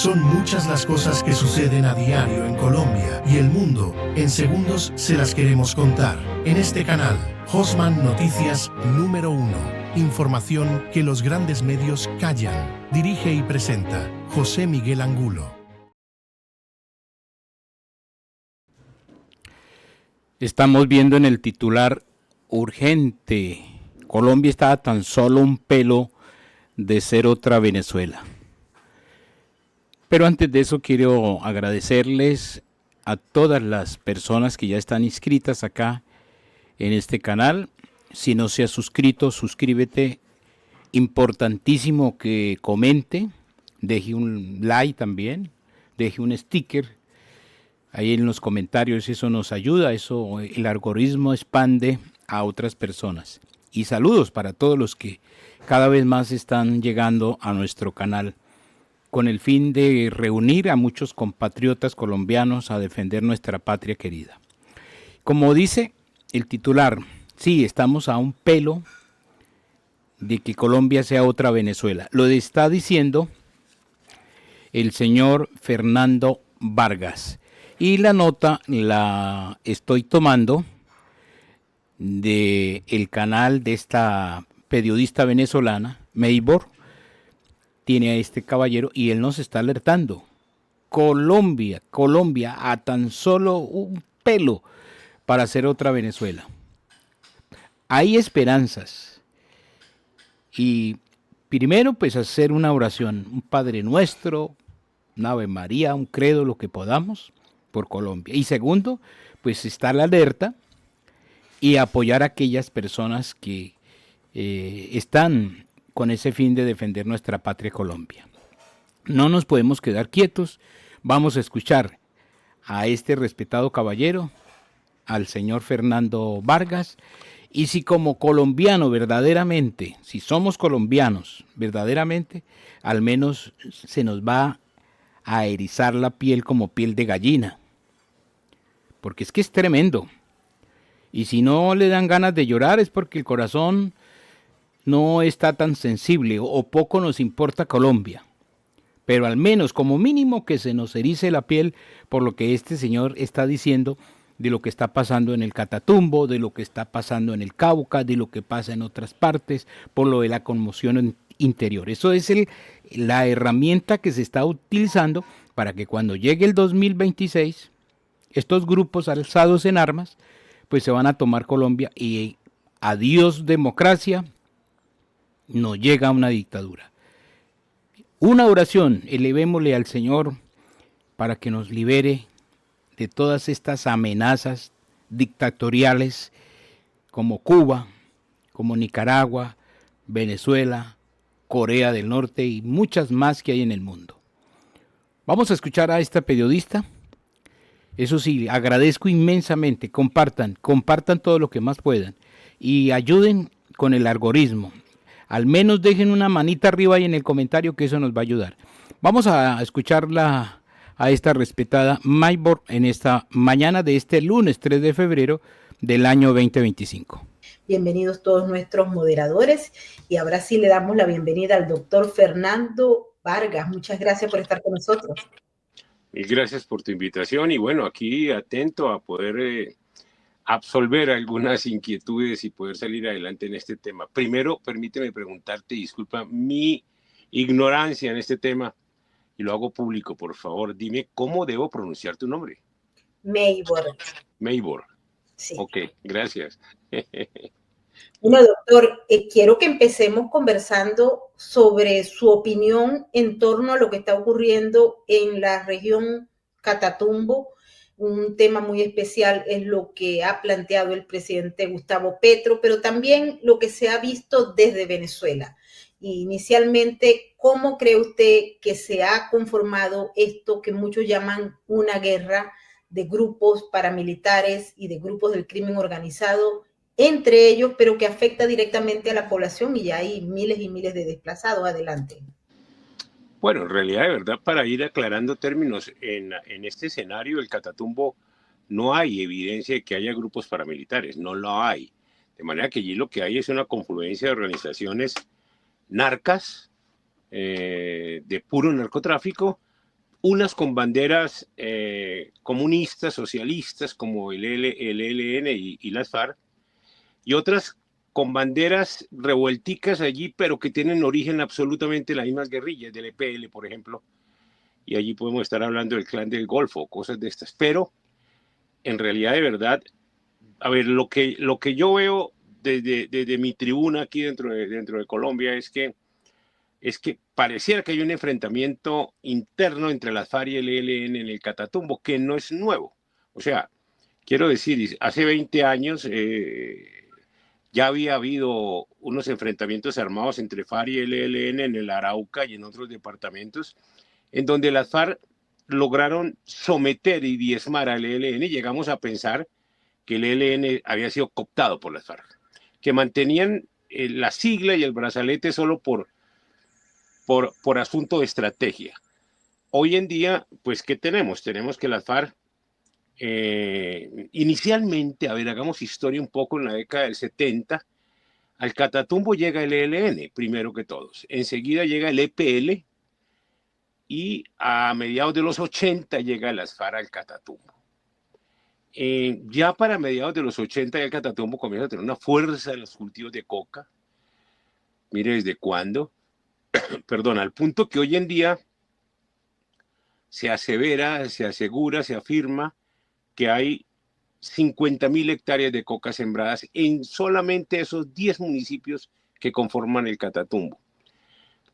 Son muchas las cosas que suceden a diario en Colombia y el mundo. En segundos se las queremos contar. En este canal, Hosman Noticias número 1. Información que los grandes medios callan. Dirige y presenta José Miguel Angulo. Estamos viendo en el titular urgente. Colombia está a tan solo un pelo de ser otra Venezuela. Pero antes de eso quiero agradecerles a todas las personas que ya están inscritas acá en este canal. Si no se ha suscrito, suscríbete. Importantísimo que comente, deje un like también, deje un sticker ahí en los comentarios. Eso nos ayuda, eso el algoritmo expande a otras personas. Y saludos para todos los que cada vez más están llegando a nuestro canal, con el fin de reunir a muchos compatriotas colombianos a defender nuestra patria querida. Como dice el titular, sí, estamos a un pelo de que Colombia sea otra Venezuela. Lo está diciendo el señor Fernando Vargas. Y la nota la estoy tomando del canal de esta periodista venezolana, Meibor. Tiene a este caballero y él nos está alertando. Colombia a tan solo un pelo para ser otra Venezuela. Hay esperanzas. Y primero pues hacer una oración, un Padre Nuestro, una Ave María, un credo, lo que podamos por Colombia. Y segundo, pues estar alerta y apoyar a aquellas personas que están con ese fin de defender nuestra patria Colombia. No nos podemos quedar quietos, vamos a escuchar a este respetado caballero, al señor Fernando Vargas, y si como colombiano verdaderamente, si somos colombianos verdaderamente, al menos se nos va a erizar la piel como piel de gallina, porque es que es tremendo, y si no le dan ganas de llorar es porque el corazón no está tan sensible o poco nos importa Colombia, pero al menos como mínimo que se nos erice la piel por lo que este señor está diciendo de lo que está pasando en el Catatumbo, de lo que está pasando en el Cauca, de lo que pasa en otras partes, por lo de la conmoción interior. Eso es la herramienta que se está utilizando para que cuando llegue el 2026, estos grupos alzados en armas, pues se van a tomar Colombia y adiós democracia, no llega a una dictadura. Una oración, elevémosle al Señor para que nos libere de todas estas amenazas dictatoriales como Cuba, como Nicaragua, Venezuela, Corea del Norte y muchas más que hay en el mundo. Vamos a escuchar a esta periodista. Eso sí, agradezco inmensamente, compartan todo lo que más puedan y ayuden con el algoritmo. Al menos dejen una manita arriba y en el comentario que eso nos va a ayudar. Vamos a escucharla a esta respetada Meibor en esta mañana de este lunes 3 de febrero del año 2025. Bienvenidos todos nuestros moderadores y ahora sí le damos la bienvenida al doctor Fernando Vargas. Muchas gracias por estar con nosotros. Mil gracias por tu invitación y bueno, aquí atento a poder absolver algunas inquietudes y poder salir adelante en este tema. Primero, permíteme preguntarte, disculpa mi ignorancia en este tema y lo hago público, por favor. Dime cómo debo pronunciar tu nombre. Meibor. Meibor. Sí. Ok, gracias. Bueno, doctor, quiero que empecemos conversando sobre su opinión en torno a lo que está ocurriendo en la región Catatumbo. Un tema muy especial es lo que ha planteado el presidente Gustavo Petro, pero también lo que se ha visto desde Venezuela. Inicialmente, ¿cómo cree usted que se ha conformado esto que muchos llaman una guerra de grupos paramilitares y de grupos del crimen organizado entre ellos, pero que afecta directamente a la población y ya hay miles y miles de desplazados? Adelante. Bueno, en realidad, de verdad, para ir aclarando términos, en este escenario del Catatumbo no hay evidencia de que haya grupos paramilitares, no lo hay. De manera que allí lo que hay es una confluencia de organizaciones narcas, de puro narcotráfico, unas con banderas comunistas, socialistas, como el ELN y las FARC, y otras con banderas revuelticas allí, pero que tienen origen absolutamente las mismas guerrillas, del EPL, por ejemplo, y allí podemos estar hablando del Clan del Golfo, cosas de estas, pero en realidad, de verdad, a ver, lo que yo veo desde mi tribuna aquí dentro de Colombia es que pareciera que hay un enfrentamiento interno entre las FARC y el ELN en el Catatumbo, que no es nuevo. O sea, quiero decir, hace 20 años ya había habido unos enfrentamientos armados entre FARC y el ELN en el Arauca y en otros departamentos, en donde las FARC lograron someter y diezmar al ELN, y llegamos a pensar que el ELN había sido cooptado por las FARC, que mantenían la sigla y el brazalete solo por asunto de estrategia. Hoy en día, pues, ¿qué tenemos? Tenemos que las FARC, inicialmente, a ver, hagamos historia un poco, en la década del 70, al Catatumbo llega el ELN, primero que todos. Enseguida llega el EPL, y a mediados de los 80 llega las FARC al Catatumbo. Ya para mediados de los 80 el Catatumbo comienza a tener una fuerza en los cultivos de coca. Mire desde cuándo. Perdón, al punto que hoy en día se asevera, se asegura, se afirma que hay 50.000 hectáreas de coca sembradas en solamente esos 10 municipios que conforman el Catatumbo.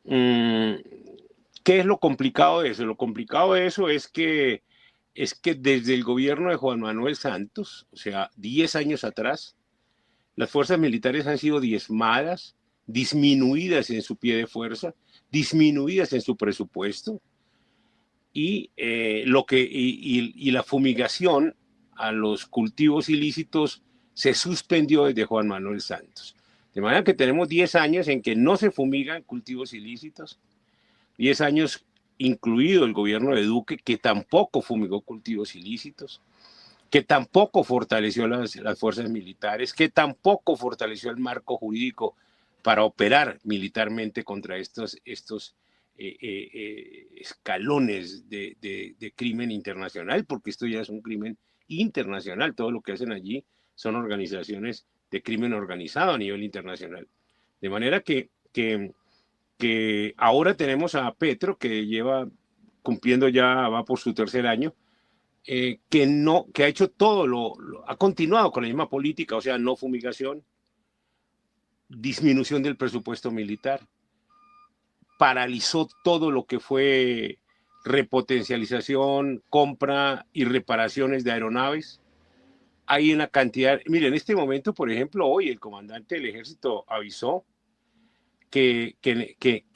¿Qué es lo complicado de eso? Lo complicado de eso es que desde el gobierno de Juan Manuel Santos, o sea, 10 años atrás, las fuerzas militares han sido diezmadas, disminuidas en su pie de fuerza, disminuidas en su presupuesto, y la fumigación a los cultivos ilícitos se suspendió desde Juan Manuel Santos. De manera que tenemos 10 años en que no se fumigan cultivos ilícitos, 10 años incluido el gobierno de Duque, que tampoco fumigó cultivos ilícitos, que tampoco fortaleció las fuerzas militares, que tampoco fortaleció el marco jurídico para operar militarmente contra estos escalones de crimen internacional, porque esto ya es un crimen internacional. Todo lo que hacen allí son organizaciones de crimen organizado a nivel internacional. De manera que ahora tenemos a Petro, que lleva cumpliendo, ya va por su tercer año, que ha hecho todo, ha continuado con la misma política, o sea, no fumigación, disminución del presupuesto militar, paralizó todo lo que fue repotencialización, compra y reparaciones de aeronaves. Hay una cantidad, miren, en este momento, por ejemplo, hoy el comandante del ejército avisó que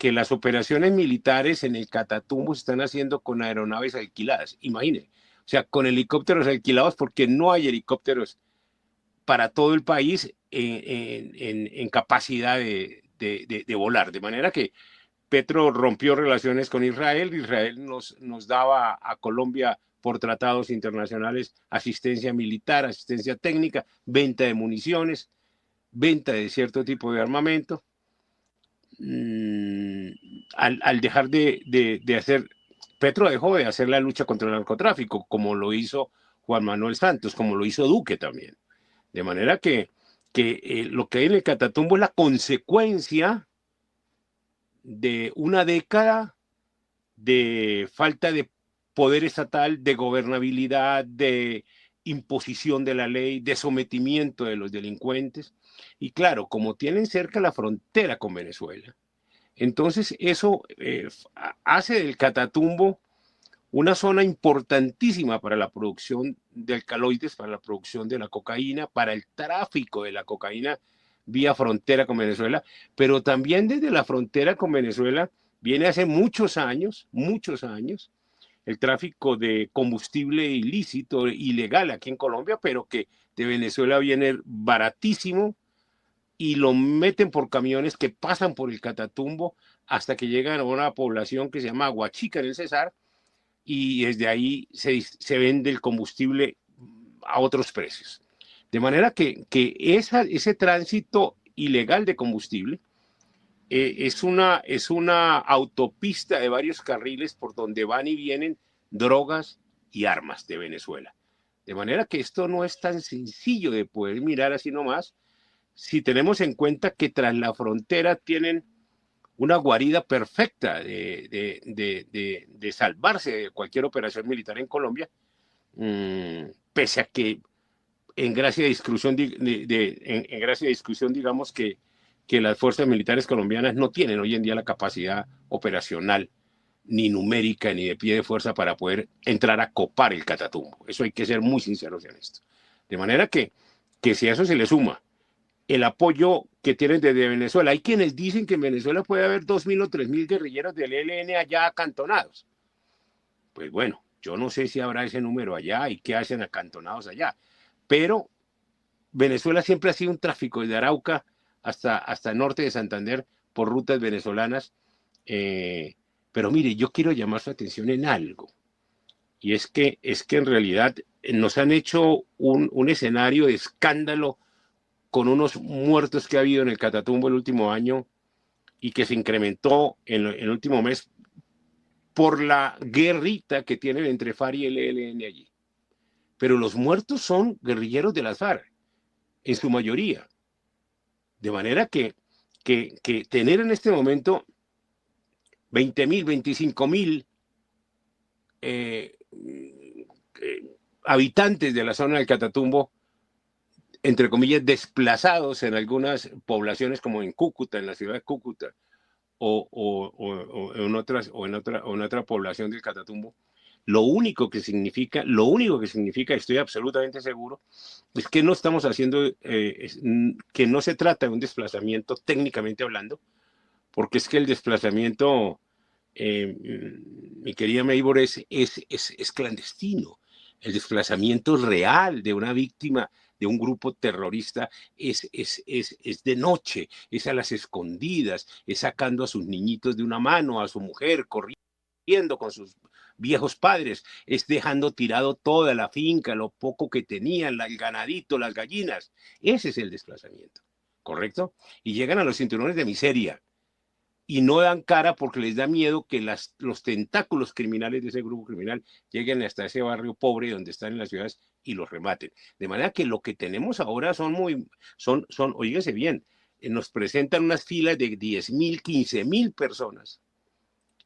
las operaciones militares en el Catatumbo se están haciendo con aeronaves alquiladas. Imagínense, o sea, con helicópteros alquilados, porque no hay helicópteros para todo el país en capacidad de volar. De manera que Petro rompió relaciones con Israel. Israel nos daba a Colombia, por tratados internacionales, asistencia militar, asistencia técnica, venta de municiones, venta de cierto tipo de armamento. Al dejar de hacer, Petro dejó de hacer la lucha contra el narcotráfico, como lo hizo Juan Manuel Santos, como lo hizo Duque también. De manera que lo que hay en el Catatumbo es la consecuencia de una década de falta de poder estatal, de gobernabilidad, de imposición de la ley, de sometimiento de los delincuentes. Y claro, como tienen cerca la frontera con Venezuela, entonces eso hace del Catatumbo una zona importantísima para la producción de alcaloides, para la producción de la cocaína, para el tráfico de la cocaína vía frontera con Venezuela, pero también desde la frontera con Venezuela viene hace muchos años, el tráfico de combustible ilícito, ilegal aquí en Colombia, pero que de Venezuela viene baratísimo, y lo meten por camiones que pasan por el Catatumbo hasta que llegan a una población que se llama Aguachica, en el Cesar, y desde ahí se vende el combustible a otros precios. De manera que ese tránsito ilegal de combustible es una autopista de varios carriles por donde van y vienen drogas y armas de Venezuela. De manera que esto no es tan sencillo de poder mirar así nomás, si tenemos en cuenta que tras la frontera tienen una guarida perfecta de salvarse de cualquier operación militar en Colombia, pese a que en gracia de discusión, en gracia de discusión digamos que las fuerzas militares colombianas no tienen hoy en día la capacidad operacional ni numérica ni de pie de fuerza para poder entrar a copar el Catatumbo. Eso hay que ser muy sinceros en esto. De manera que si a eso se le suma el apoyo que tienen desde Venezuela, hay quienes dicen que en Venezuela puede haber 2.000 o 3.000 guerrilleros del ELN allá acantonados. Pues bueno, yo no sé si habrá ese número allá y qué hacen acantonados allá, pero Venezuela siempre ha sido un tráfico desde Arauca hasta el norte de Santander por rutas venezolanas. Pero mire, yo quiero llamar su atención en algo, y es que en realidad nos han hecho un escenario de escándalo con unos muertos que ha habido en el Catatumbo el último año y que se incrementó en el último mes por la guerrita que tienen entre FARC y el ELN allí. Pero los muertos son guerrilleros de las FARC, en su mayoría. De manera que tener en este momento 20.000, 25.000 habitantes de la zona del Catatumbo, entre comillas, desplazados en algunas poblaciones como en Cúcuta, en la ciudad de Cúcuta, o en otra población del Catatumbo, lo único que significa, estoy absolutamente seguro, es que no estamos haciendo, que no se trata de un desplazamiento técnicamente hablando, porque es que el desplazamiento, mi querida Meibor, es clandestino. El desplazamiento real de una víctima de un grupo terrorista es de noche, es a las escondidas, es sacando a sus niñitos de una mano, a su mujer, corriendo con sus viejos padres, es dejando tirado toda la finca, lo poco que tenían, el ganadito, las gallinas. Ese es el desplazamiento, ¿correcto? Y llegan a los cinturones de miseria y no dan cara porque les da miedo que los tentáculos criminales de ese grupo criminal lleguen hasta ese barrio pobre donde están en las ciudades y los rematen. De manera que lo que tenemos ahora oígase bien, nos presentan unas filas de 10.000, 15.000 personas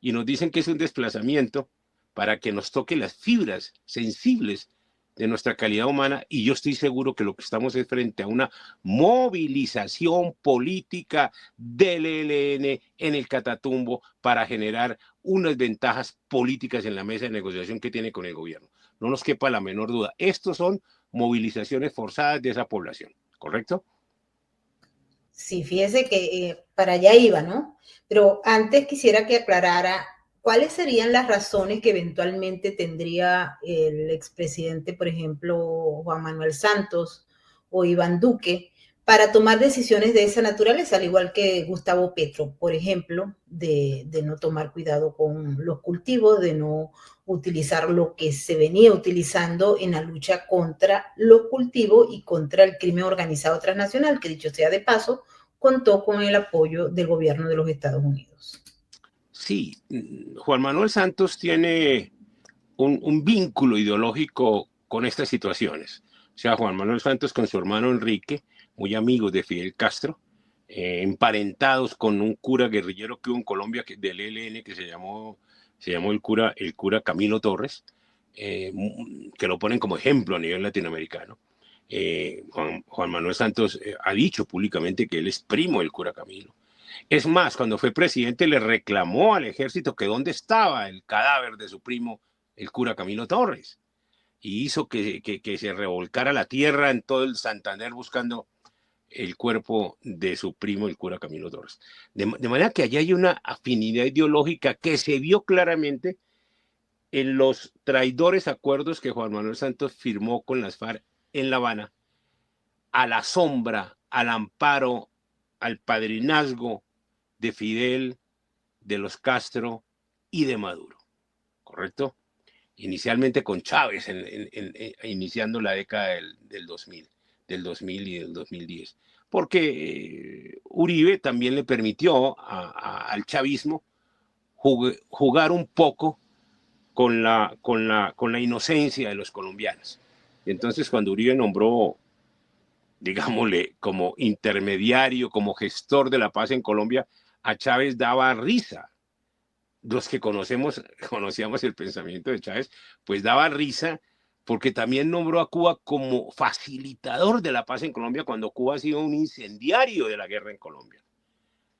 y nos dicen que es un desplazamiento para que nos toque las fibras sensibles de nuestra calidad humana, y yo estoy seguro que lo que estamos es frente a una movilización política del ELN en el Catatumbo para generar unas ventajas políticas en la mesa de negociación que tiene con el gobierno. No nos quepa la menor duda. Estos son movilizaciones forzadas de esa población, ¿correcto? Sí, fíjese que para allá iba, ¿no? Pero antes quisiera que aclarara cuáles serían las razones que eventualmente tendría el expresidente, por ejemplo, Juan Manuel Santos o Iván Duque, para tomar decisiones de esa naturaleza, al igual que Gustavo Petro, por ejemplo, de no tomar cuidado con los cultivos, de no utilizar lo que se venía utilizando en la lucha contra los cultivos y contra el crimen organizado transnacional, que dicho sea de paso, contó con el apoyo del gobierno de los Estados Unidos. Sí, Juan Manuel Santos tiene un vínculo ideológico con estas situaciones. O sea, Juan Manuel Santos con su hermano Enrique, muy amigos de Fidel Castro, emparentados con un cura guerrillero que hubo en Colombia del ELN que se llamó el cura Camilo Torres, que lo ponen como ejemplo a nivel latinoamericano. Juan Manuel Santos ha dicho públicamente que él es primo del cura Camilo. Es más, cuando fue presidente le reclamó al ejército que dónde estaba el cadáver de su primo, el cura Camilo Torres, y hizo que se revolcara la tierra en todo el Santander buscando el cuerpo de su primo, el cura Camilo Torres. De manera que allí hay una afinidad ideológica que se vio claramente en los traidores acuerdos que Juan Manuel Santos firmó con las FARC en La Habana, a la sombra, al amparo, al padrinazgo de Fidel, de los Castro y de Maduro, ¿correcto? Inicialmente con Chávez, iniciando la década del 2000 y del 2010, porque Uribe también le permitió al chavismo jugar un poco con la inocencia de los colombianos. Y entonces cuando Uribe nombró, digámosle, como intermediario, como gestor de la paz en Colombia, a Chávez daba risa. Los que conocíamos el pensamiento de Chávez, pues daba risa, porque también nombró a Cuba como facilitador de la paz en Colombia cuando Cuba ha sido un incendiario de la guerra en Colombia.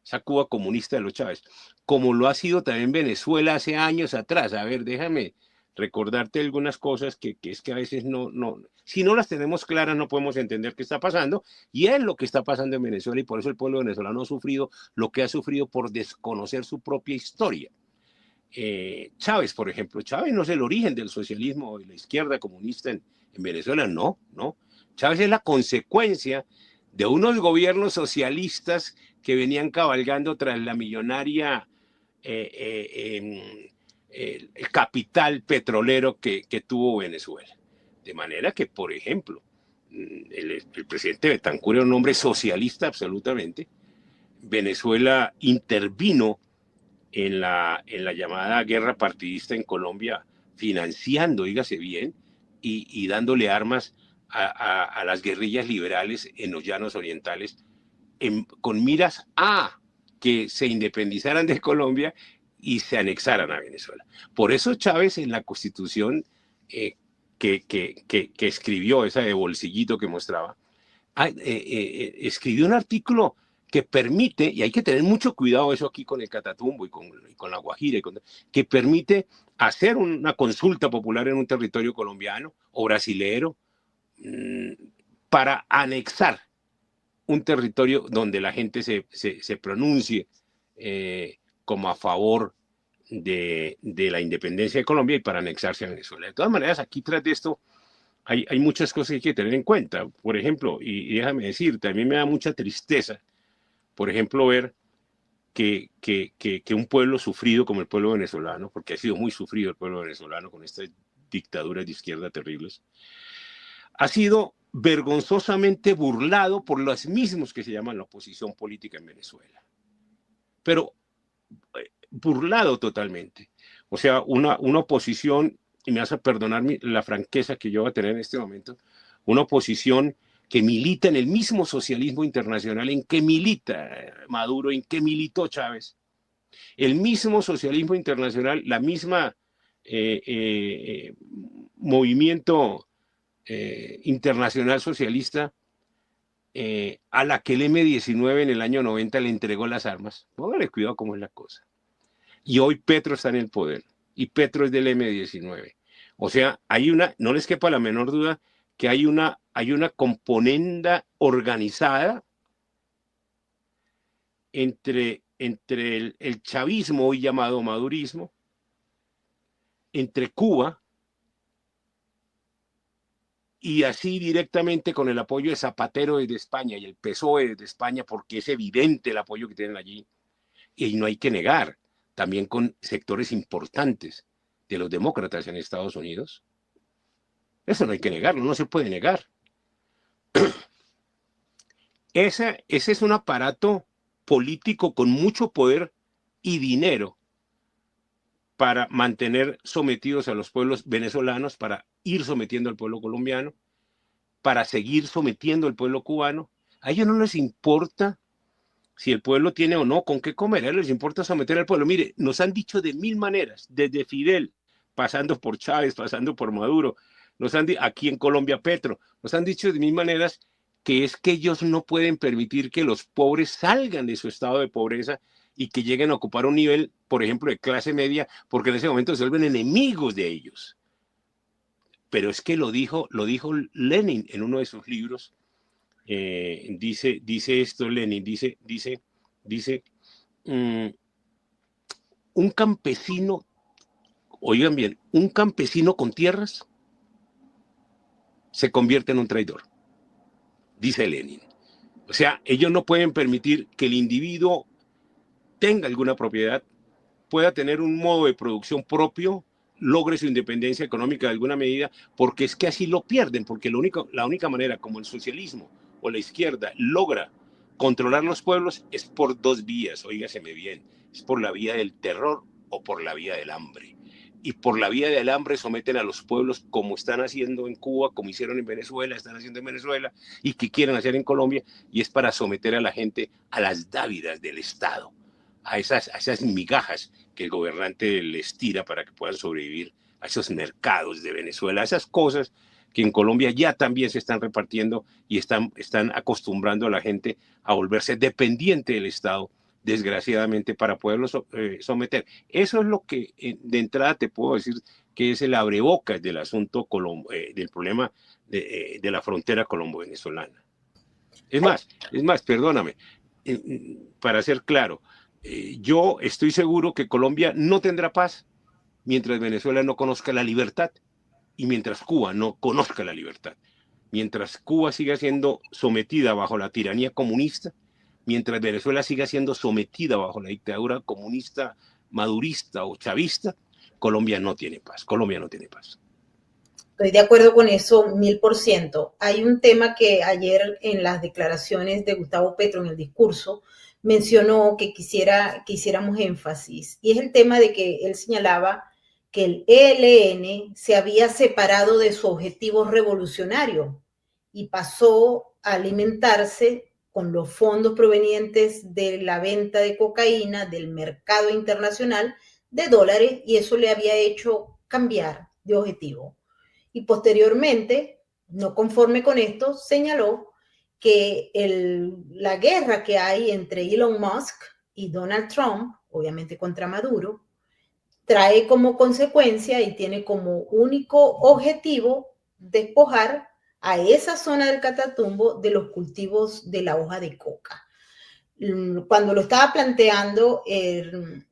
Esa Cuba comunista de los Chávez, como lo ha sido también Venezuela hace años atrás. A ver, déjame recordarte algunas cosas que es que a veces si no las tenemos claras no podemos entender qué está pasando, y es lo que está pasando en Venezuela, y por eso el pueblo venezolano ha sufrido lo que ha sufrido por desconocer su propia historia. Chávez, por ejemplo, Chávez no es el origen del socialismo y la izquierda comunista en Venezuela, no. Chávez es la consecuencia de unos gobiernos socialistas que venían cabalgando tras la millonaria el capital petrolero que tuvo Venezuela. De manera que, por ejemplo, el presidente Betancur era un hombre socialista absolutamente. Venezuela intervino en la llamada guerra partidista en Colombia, financiando, dígase bien, y dándole armas a las guerrillas liberales en los llanos orientales, con miras a que se independizaran de Colombia y se anexaran a Venezuela. Por eso Chávez, en la Constitución que escribió, esa de bolsillito que mostraba, escribió un artículo que permite, y hay que tener mucho cuidado eso aquí con el Catatumbo y con la Guajira, que permite hacer una consulta popular en un territorio colombiano o brasilero para anexar un territorio donde la gente se pronuncie como a favor de la independencia de Colombia y para anexarse a Venezuela. De todas maneras, aquí tras de esto hay muchas cosas que hay que tener en cuenta. Por ejemplo, y déjame decirte, a mí me da mucha tristeza, por ejemplo, ver que un pueblo sufrido como el pueblo venezolano, porque ha sido muy sufrido el pueblo venezolano con estas dictaduras de izquierda terribles, ha sido vergonzosamente burlado por los mismos que se llaman la oposición política en Venezuela. Pero burlado totalmente. O sea, una oposición, y me vas a perdonar la franqueza que yo voy a tener en este momento, una oposición que milita en el mismo socialismo internacional en que milita Maduro, en que militó Chávez. El mismo socialismo internacional, la misma movimiento internacional socialista a la que el M-19 en el año 90 le entregó las armas. Póngale cuidado cómo es la cosa. Y hoy Petro está en el poder, y Petro es del M-19. O sea, no les quepa la menor duda que hay una componenda organizada entre el chavismo, hoy llamado madurismo, entre Cuba, y así directamente con el apoyo de Zapatero desde España y el PSOE desde España, porque es evidente el apoyo que tienen allí, y no hay que negar, también con sectores importantes de los demócratas en Estados Unidos. Eso no hay que negarlo, no se puede negar. Ese es un aparato político con mucho poder y dinero para mantener sometidos a los pueblos venezolanos, para ir sometiendo al pueblo colombiano, para seguir sometiendo al pueblo cubano. A ellos no les importa si el pueblo tiene o no con qué comer, a ellos les importa someter al pueblo. Mire, nos han dicho de mil maneras, desde Fidel, pasando por Chávez, pasando por Maduro, aquí en Colombia Petro, nos han dicho de mil maneras que es que ellos no pueden permitir que los pobres salgan de su estado de pobreza y que lleguen a ocupar un nivel, por ejemplo, de clase media, porque en ese momento se vuelven enemigos de ellos. Pero es que lo dijo Lenin en uno de sus libros. Dice esto Lenin, dice un campesino, oigan bien, un campesino con tierras se convierte en un traidor, dice Lenin. O sea, ellos no pueden permitir que el individuo tenga alguna propiedad, pueda tener un modo de producción propio, logre su independencia económica de alguna medida, porque es que así lo pierden, porque la única manera como el socialismo o la izquierda logra controlar los pueblos es por dos vías, óigaseme bien, es por la vía del terror o por la vía del hambre. y por la vía del hambre someten a los pueblos como están haciendo en Cuba, como hicieron en Venezuela, están haciendo en Venezuela y que quieren hacer en Colombia, y es para someter a la gente a las dávidas del Estado, a esas migajas que el gobernante les tira para que puedan sobrevivir, a esos mercados de Venezuela, a esas cosas que en Colombia ya también se están repartiendo y están acostumbrando a la gente a volverse dependiente del Estado, desgraciadamente, para poderlo someter. Eso es lo que de entrada te puedo decir que es el abrebocas del asunto del problema de la frontera colombo-venezolana. Es más, perdóname, para ser claro, yo estoy seguro que Colombia no tendrá paz mientras Venezuela no conozca la libertad y mientras Cuba no conozca la libertad. Mientras Cuba siga siendo sometida bajo la tiranía comunista, mientras Venezuela siga siendo sometida bajo la dictadura comunista, madurista o chavista, Colombia no tiene paz. Colombia no tiene paz. Estoy de acuerdo con eso 1000%. Hay un tema que ayer en las declaraciones de Gustavo Petro en el discurso mencionó que quisiera que hiciéramos énfasis, y es el tema de que él señalaba que el ELN se había separado de su objetivo revolucionario y pasó a alimentarse con los fondos provenientes de la venta de cocaína del mercado internacional de dólares, y eso le había hecho cambiar de objetivo. Y posteriormente, no conforme con esto, señaló que la guerra que hay entre Elon Musk y Donald Trump, obviamente contra Maduro, trae como consecuencia y tiene como único objetivo despojar a esa zona del Catatumbo de los cultivos de la hoja de coca. Cuando lo estaba planteando,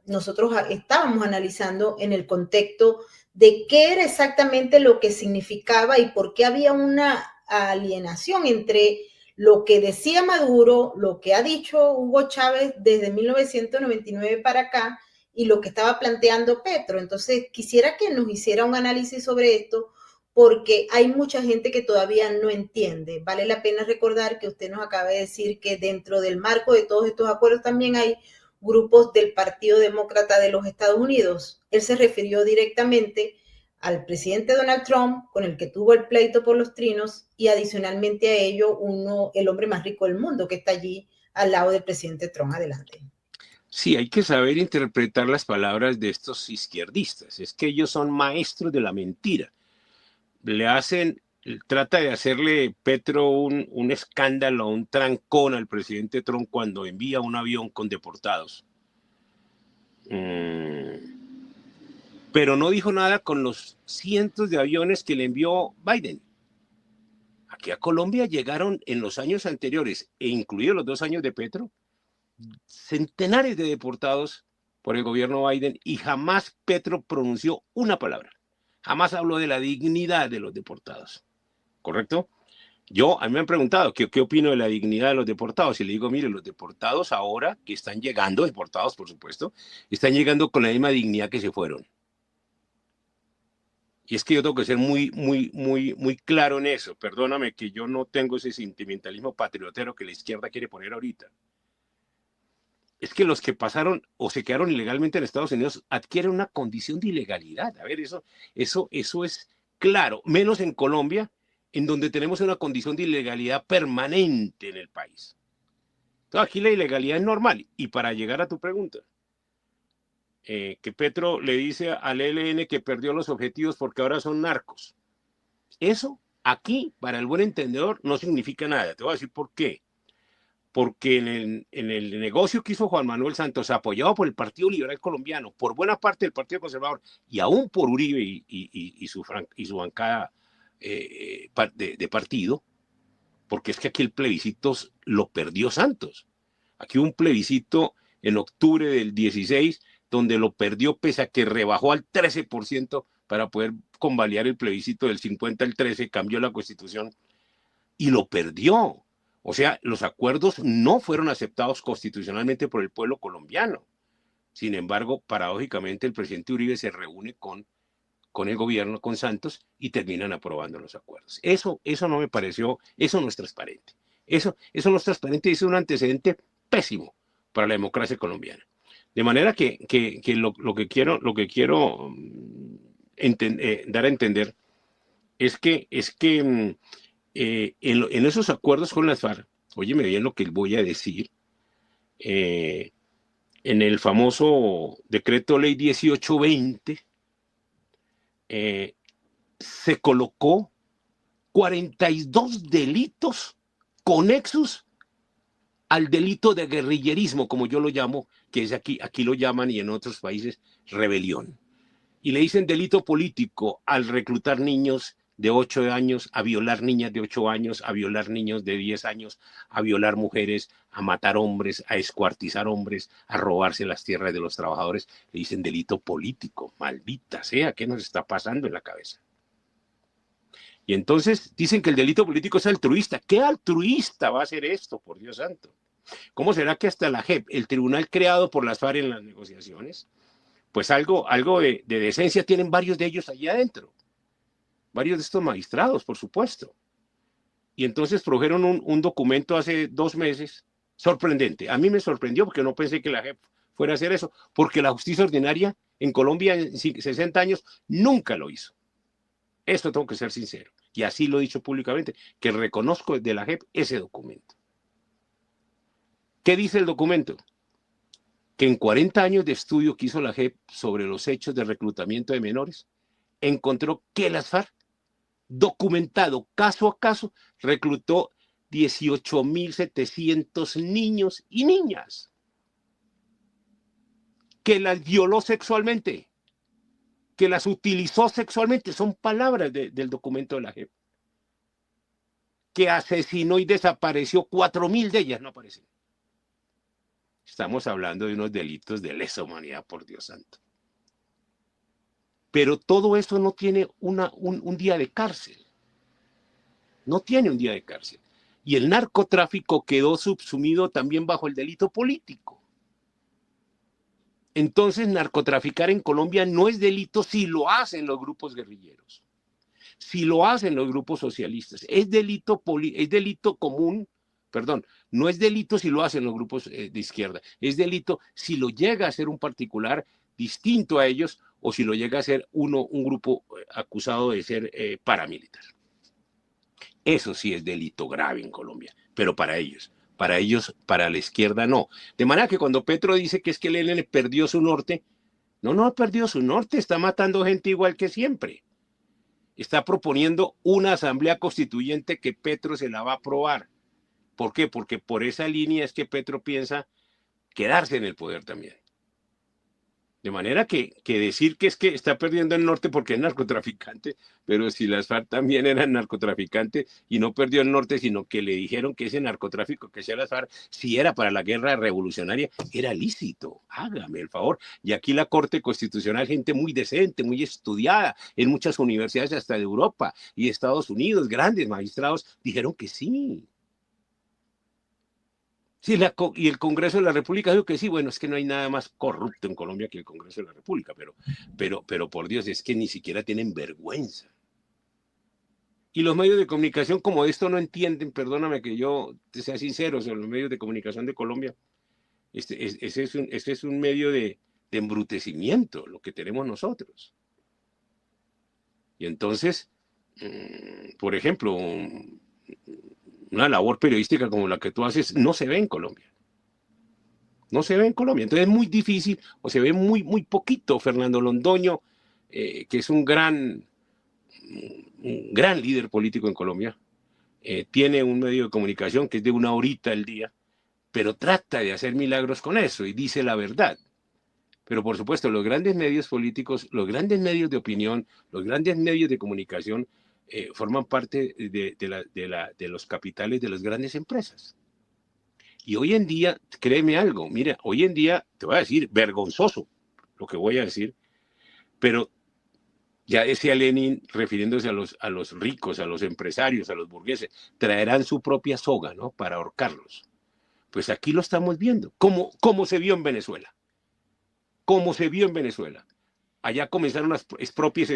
nosotros estábamos analizando en el contexto de qué era exactamente lo que significaba y por qué había una alienación entre lo que decía Maduro, lo que ha dicho Hugo Chávez desde 1999 para acá y lo que estaba planteando Petro. Entonces, quisiera que nos hiciera un análisis sobre esto, porque hay mucha gente que todavía no entiende. Vale la pena recordar que usted nos acaba de decir que dentro del marco de todos estos acuerdos también hay grupos del Partido Demócrata de los Estados Unidos. Él se refirió directamente al presidente Donald Trump, con el que tuvo el pleito por los trinos, y adicionalmente a ello el hombre más rico del mundo que está allí al lado del presidente Trump. Adelante. Sí, hay que saber interpretar las palabras de estos izquierdistas. Es que ellos son maestros de la mentira. Trata de hacerle Petro un escándalo, un trancón al presidente Trump cuando envía un avión con deportados. Pero no dijo nada con los cientos de aviones que le envió Biden. Aquí a Colombia llegaron en los años anteriores, e incluidos los 2 años de Petro, centenares de deportados por el gobierno Biden, y jamás Petro pronunció una palabra. Jamás habló de la dignidad de los deportados. ¿Correcto? A mí me han preguntado qué opino de la dignidad de los deportados, y le digo, mire, los deportados ahora que están llegando, deportados por supuesto, están llegando con la misma dignidad que se fueron. Y es que yo tengo que ser muy claro en eso. Perdóname que yo no tengo ese sentimentalismo patriotero que la izquierda quiere poner ahorita. Es que los que pasaron o se quedaron ilegalmente en Estados Unidos adquieren una condición de ilegalidad. A ver, eso es claro, menos en Colombia, en donde tenemos una condición de ilegalidad permanente en el país. Entonces, aquí la ilegalidad es normal. Y para llegar a tu pregunta, que Petro le dice al ELN que perdió los objetivos porque ahora son narcos. Eso aquí, para el buen entendedor, no significa nada. Te voy a decir por qué. Porque en el negocio que hizo Juan Manuel Santos, apoyado por el Partido Liberal Colombiano, por buena parte del Partido Conservador y aún por Uribe y su bancada de partido, porque es que aquí el plebiscito lo perdió Santos. Aquí hubo un plebiscito en octubre del 16 donde lo perdió, pese a que rebajó al 13% para poder convalidar el plebiscito del 50 al 13, cambió la Constitución y lo perdió. O sea, los acuerdos no fueron aceptados constitucionalmente por el pueblo colombiano. Sin embargo, paradójicamente, el presidente Uribe se reúne con el gobierno, con Santos, y terminan aprobando los acuerdos. Eso no me pareció, eso no es transparente. Eso no es transparente y es un antecedente pésimo para la democracia colombiana. De manera que lo que quiero dar a entender es que en esos acuerdos con las FARC, óyeme bien lo que voy a decir, en el famoso decreto ley 1820, se colocó 42 delitos conexos al delito de guerrillerismo, como yo lo llamo, que es aquí lo llaman y en otros países rebelión. Y le dicen delito político al reclutar niños de 8 años, a violar niñas de 8 años, a violar niños de 10 años, a violar mujeres, a matar hombres, a escuartizar hombres, a robarse las tierras de los trabajadores. Le dicen delito político. Maldita sea, ¿qué nos está pasando en la cabeza? Y entonces dicen que el delito político es altruista. ¿Qué altruista va a hacer esto, por Dios santo? ¿Cómo será que hasta la JEP, el tribunal creado por las FARC en las negociaciones, pues algo de decencia tienen varios de ellos allí adentro? Varios de estos magistrados, por supuesto. Y entonces produjeron un documento hace 2 meses, sorprendente. A mí me sorprendió porque no pensé que la JEP fuera a hacer eso, porque la justicia ordinaria en Colombia en 60 años nunca lo hizo. Esto tengo que ser sincero. Y así lo he dicho públicamente, que reconozco de la JEP ese documento. ¿Qué dice el documento? Que en 40 años de estudio que hizo la JEP sobre los hechos de reclutamiento de menores, encontró que las FARC, documentado caso a caso, reclutó 18.700 niños y niñas, que las violó sexualmente, que las utilizó sexualmente, son palabras del documento de la JEP, que asesinó y desapareció 4.000 de ellas, no aparecen. Estamos hablando de unos delitos de lesa humanidad, por Dios santo. Pero todo eso no tiene un día de cárcel. No tiene un día de cárcel. Y el narcotráfico quedó subsumido también bajo el delito político. Entonces, narcotraficar en Colombia no es delito si lo hacen los grupos guerrilleros, si lo hacen los grupos socialistas. Es delito común, perdón, no es delito si lo hacen los grupos de izquierda, es delito si lo llega a ser un particular distinto a ellos o si lo llega a ser un grupo acusado de ser paramilitar. Eso sí es delito grave en Colombia, pero para ellos, para la izquierda no. De manera que cuando Petro dice que es que el ELN perdió su norte, no ha perdido su norte, está matando gente igual que siempre. Está proponiendo una asamblea constituyente que Petro se la va a aprobar. ¿Por qué? Porque por esa línea es que Petro piensa quedarse en el poder también. De manera que decir que es que está perdiendo el norte porque es narcotraficante, pero si las FARC también eran narcotraficantes y no perdió el norte, sino que le dijeron que ese narcotráfico que hacía las FARC, si era para la guerra revolucionaria, era lícito. Hágame el favor. Y aquí la Corte Constitucional, gente muy decente, muy estudiada, en muchas universidades hasta de Europa y de Estados Unidos, grandes magistrados, dijeron que sí. Sí, y el Congreso de la República dijo que sí. Bueno, es que no hay nada más corrupto en Colombia que el Congreso de la República, pero por Dios, es que ni siquiera tienen vergüenza. Y los medios de comunicación como esto no entienden, perdóname que yo sea sincero sobre los medios de comunicación de Colombia. Ese es un medio de embrutecimiento, lo que tenemos nosotros. Y entonces, por ejemplo, una labor periodística como la que tú haces no se ve en Colombia. No se ve en Colombia. Entonces es muy difícil, o se ve muy, muy poquito. Fernando Londoño, que es un gran líder político en Colombia, tiene un medio de comunicación que es de 1 horita al día, pero trata de hacer milagros con eso y dice la verdad. Pero por supuesto, los grandes medios políticos, los grandes medios de opinión, los grandes medios de comunicación, forman parte de los capitales de las grandes empresas. Y hoy en día, créeme algo, mira, hoy en día, te voy a decir, vergonzoso lo que voy a decir, pero ya decía Lenin, refiriéndose a los ricos, a los empresarios, a los burgueses, traerán su propia soga, ¿no?, para ahorcarlos. Pues aquí lo estamos viendo, como se vio en Venezuela. Como se vio en Venezuela. Allá comenzaron las expropias,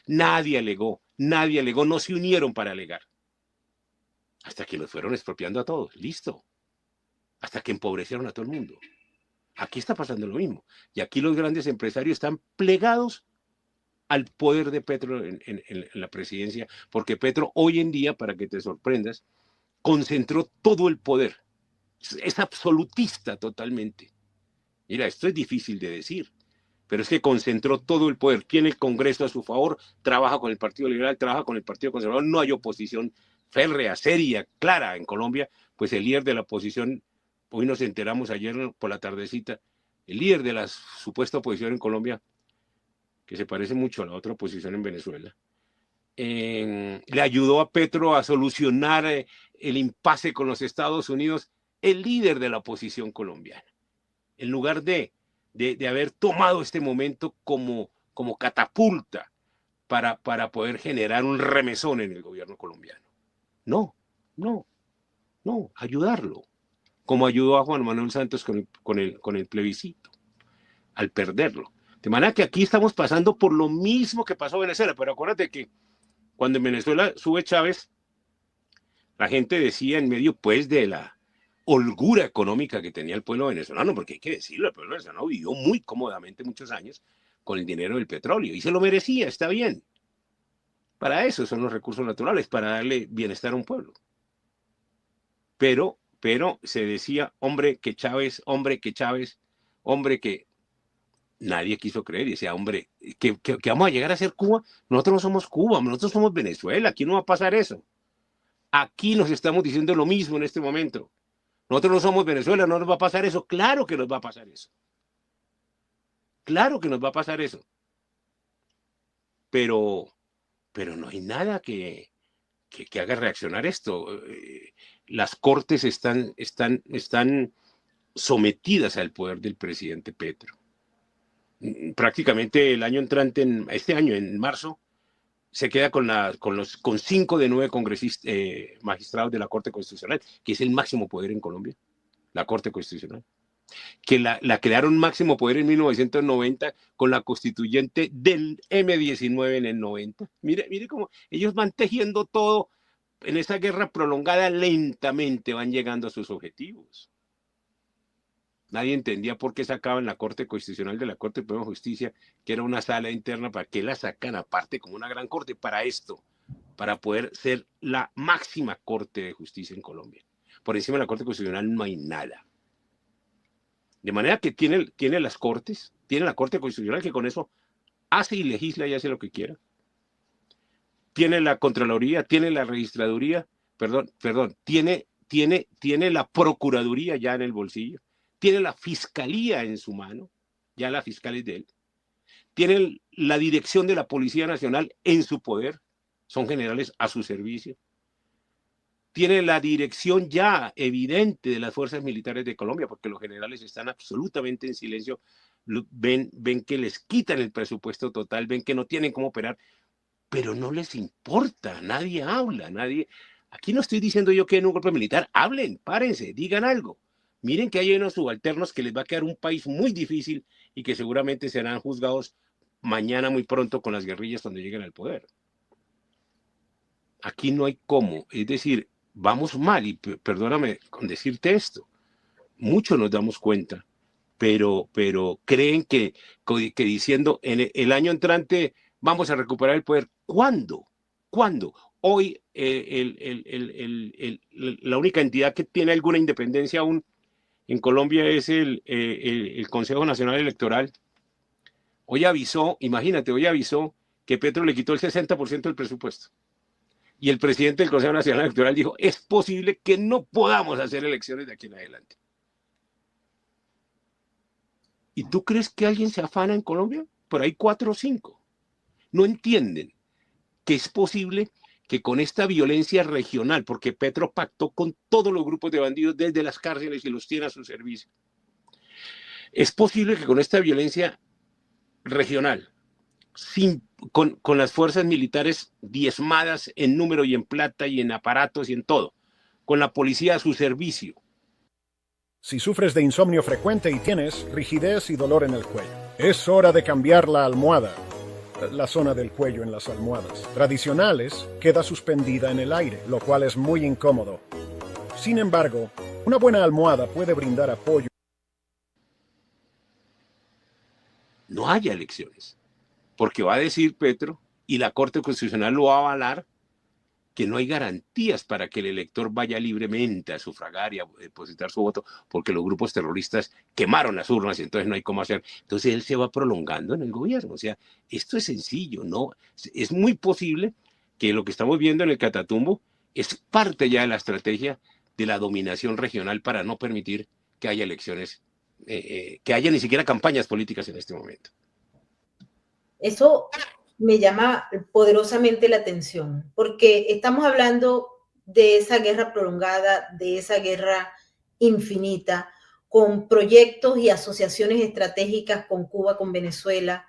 nadie alegó, no se unieron para alegar. Hasta que los fueron expropiando a todos, listo. Hasta que empobrecieron a todo el mundo. Aquí está pasando lo mismo. Y aquí los grandes empresarios están plegados al poder de Petro en la presidencia, porque Petro hoy en día, para que te sorprendas, concentró todo el poder. Es absolutista totalmente. Mira, esto es difícil de decir, pero es que concentró todo el poder. Tiene el Congreso a su favor, trabaja con el Partido Liberal, trabaja con el Partido Conservador, no hay oposición férrea, seria, clara en Colombia, pues el líder de la oposición, hoy nos enteramos ayer por la tardecita, el líder de la supuesta oposición en Colombia, que se parece mucho a la otra oposición en Venezuela, le ayudó a Petro a solucionar el impasse con los Estados Unidos, el líder de la oposición colombiana, en lugar de haber tomado este momento como catapulta para poder generar un remesón en el gobierno colombiano. No, ayudarlo, como ayudó a Juan Manuel Santos con el plebiscito, al perderlo. De manera que aquí estamos pasando por lo mismo que pasó en Venezuela, pero acuérdate que cuando en Venezuela sube Chávez, la gente decía en medio pues de la holgura económica que tenía el pueblo venezolano, porque hay que decirlo, el pueblo venezolano vivió muy cómodamente muchos años con el dinero del petróleo y se lo merecía, está bien. Para eso son los recursos naturales, para darle bienestar a un pueblo. Pero se decía, hombre que Chávez, nadie quiso creer y decía, hombre, que vamos a llegar a ser Cuba. Nosotros no somos Cuba, nosotros somos Venezuela, aquí no va a pasar eso. Aquí nos estamos diciendo lo mismo en este momento. Nosotros no somos Venezuela, no nos va a pasar eso. Claro que nos va a pasar eso. Claro que nos va a pasar eso. Pero no hay nada que haga reaccionar esto. Las cortes están sometidas al poder del presidente Petro. Prácticamente el año entrante, este año, en marzo, se queda con 5 de 9 congresistas, magistrados de la Corte Constitucional, que es el máximo poder en Colombia, la Corte Constitucional, que la crearon máximo poder en 1990 con la constituyente del M19 en el 90. Mire cómo ellos van tejiendo todo en esa guerra prolongada, lentamente van llegando a sus objetivos. Nadie entendía por qué sacaban la Corte Constitucional de la Corte Suprema de Justicia, que era una sala interna. ¿Para qué la sacan aparte como una gran corte? Para esto, para poder ser la máxima Corte de Justicia en Colombia. Por encima de la Corte Constitucional no hay nada. De manera que tiene las Cortes, tiene la Corte Constitucional, que con eso hace y legisla y hace lo que quiera. Tiene la Contraloría, tiene la Registraduría, tiene la Procuraduría ya en el bolsillo. Tiene la Fiscalía en su mano, ya la fiscal es de él. Tiene la dirección de la Policía Nacional en su poder, son generales a su servicio. Tiene la dirección ya evidente de las fuerzas militares de Colombia, porque los generales están absolutamente en silencio, ven que les quitan el presupuesto total, ven que no tienen cómo operar, pero no les importa, nadie habla, aquí no estoy diciendo yo que en un golpe militar, hablen, párense, digan algo. Miren que hay unos subalternos que les va a quedar un país muy difícil y que seguramente serán juzgados mañana muy pronto con las guerrillas cuando lleguen al poder. Aquí no hay cómo, es decir, vamos mal, y perdóname con decirte esto, muchos nos damos cuenta, pero creen que diciendo en el año entrante vamos a recuperar el poder. ¿Cuándo? Hoy la única entidad que tiene alguna independencia aún en Colombia es el Consejo Nacional Electoral. Hoy avisó que Petro le quitó el 60% del presupuesto. Y el presidente del Consejo Nacional Electoral dijo, es posible que no podamos hacer elecciones de aquí en adelante. ¿Y tú crees que alguien se afana en Colombia? Por ahí 4 o 5. No entienden que es posible que con esta violencia regional, porque Petro pactó con todos los grupos de bandidos desde las cárceles y los tiene a su servicio, es posible que con esta violencia regional, con las fuerzas militares diezmadas en número y en plata y en aparatos y en todo, con la policía a su servicio. Si sufres de insomnio frecuente y tienes rigidez y dolor en el cuello, es hora de cambiar la almohada. La zona del cuello en las almohadas tradicionales queda suspendida en el aire, lo cual es muy incómodo. Sin embargo, una buena almohada puede brindar apoyo. No haya elecciones. porque va a decir Petro, y la Corte Constitucional lo va a avalar, que no hay garantías para que el elector vaya libremente a sufragar y a depositar su voto, porque los grupos terroristas quemaron las urnas y entonces no hay cómo hacer. Entonces él se va prolongando en el gobierno. O sea, esto es sencillo, ¿no? Es muy posible que lo que estamos viendo en el Catatumbo es parte ya de la estrategia de la dominación regional para no permitir que haya elecciones, que haya ni siquiera campañas políticas en este momento. Eso me llama poderosamente la atención, porque estamos hablando de esa guerra prolongada, de esa guerra infinita, con proyectos y asociaciones estratégicas con Cuba, con Venezuela.